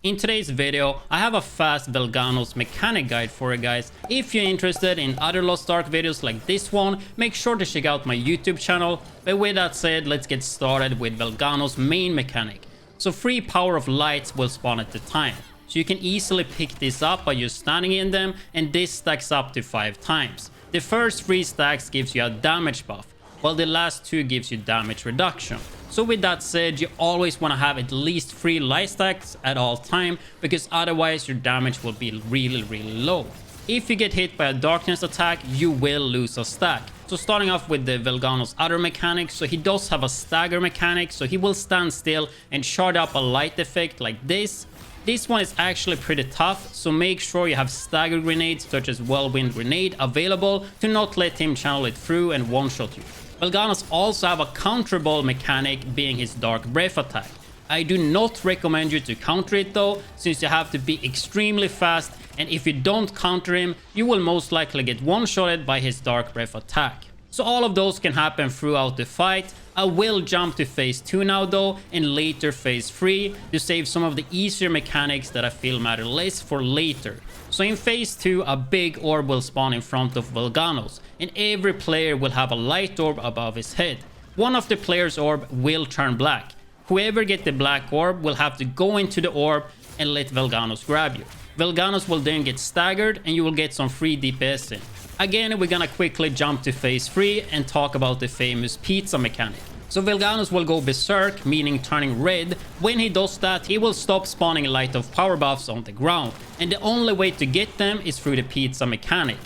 In today's video, I have a fast Velganos mechanic guide for you guys. If you're interested in other Lost Ark videos like this one, make sure to check out my YouTube channel. But with that said, let's get started with Velganos main mechanic. So 3 power of lights will spawn at the time. So you can easily pick this up by just standing in them, and this stacks up to 5 times. The first 3 stacks gives you a damage buff, while the last 2 gives you damage reduction. So with that said, you always want to have at least 3 light stacks at all time, because otherwise your damage will be really low. If you get hit by a darkness attack, you will lose a stack. So starting off with the Velganos Orb Mechanic, so he does have a Stagger mechanic, so he will stand still and shard up a light effect like this. This one is actually pretty tough, so make sure you have stagger grenades such as Whirlwind Grenade available to not let him channel it through and one-shot you. Velganos also have a counterable mechanic, being his Dark Breath attack. I do not recommend you to counter it though, since you have to be extremely fast, and if you don't counter him, you will most likely get one-shotted by his Dark Breath attack. So all of those can happen throughout the fight. I will jump to phase 2 now though, and later phase 3 to save some of the easier mechanics that I feel matter less for later. So in phase 2, a big orb will spawn in front of Velganos, and every player will have a light orb above his head. One of the players' orb will turn black. Whoever gets the black orb will have to go into the orb and let Velganos grab you. Velganos will then get staggered and you will get some free DPS in. Again, we're gonna quickly jump to phase 3 and talk about the famous pizza mechanic. So Velganos will go berserk, meaning turning red. When he does that, he will stop spawning light of power buffs on the ground, and the only way to get them is through the pizza mechanic.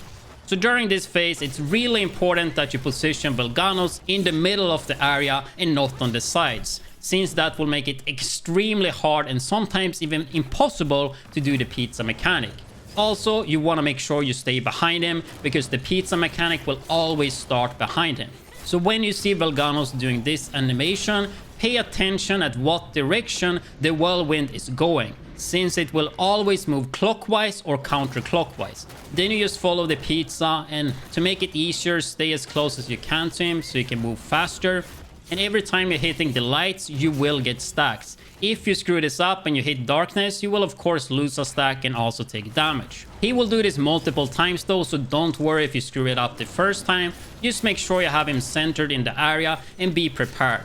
So during this phase, it's really important that you position Velganos in the middle of the area and not on the sides, since that will make it extremely hard and sometimes even impossible to do the pizza mechanic. Also, you want to make sure you stay behind him, because the pizza mechanic will always start behind him. So when you see Velganos doing this animation, pay attention at what direction the whirlwind is going, since it will always move clockwise or counterclockwise. Then you just follow the pizza, and to make it easier, stay as close as you can to him so you can move faster. And every time you're hitting the lights, you will get stacks. If you screw this up and you hit darkness, you will of course lose a stack and also take damage. He will do this multiple times though, so don't worry if you screw it up the first time. Just make sure you have him centered in the area and be prepared.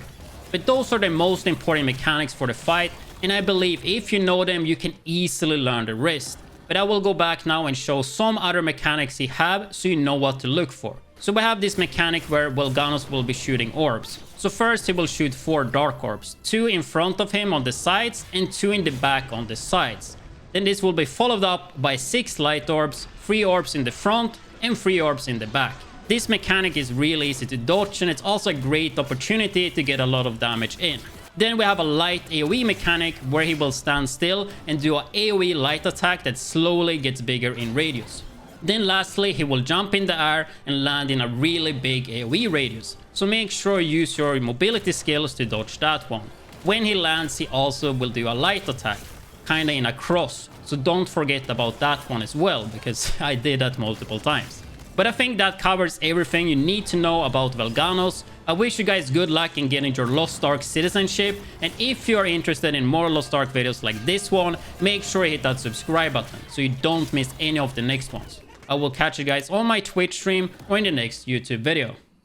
But those are the most important mechanics for the fight, and I believe if you know them, you can easily learn the rest. But I will go back now and show some other mechanics he have, so you know what to look for. So we have this mechanic where Velganos will be shooting orbs. So first he will shoot 4 dark orbs, 2 in front of him on the sides and 2 in the back on the sides. Then this will be followed up by 6 light orbs, 3 orbs in the front and 3 orbs in the back. This mechanic is really easy to dodge, and it's also a great opportunity to get a lot of damage in. Then we have a light AoE mechanic where he will stand still and do an AoE light attack that slowly gets bigger in radius. Then lastly, he will jump in the air and land in a really big AoE radius. So make sure you use your mobility skills to dodge that one. When he lands, he also will do a light attack, kinda in a cross. So don't forget about that one as well, because I did that multiple times. But I think that covers everything you need to know about Velganos. I wish you guys good luck in getting your Lost Ark citizenship, and if you are interested in more Lost Ark videos like this one, make sure you hit that subscribe button so you don't miss any of the next ones. I will catch you guys on my Twitch stream or in the next YouTube video.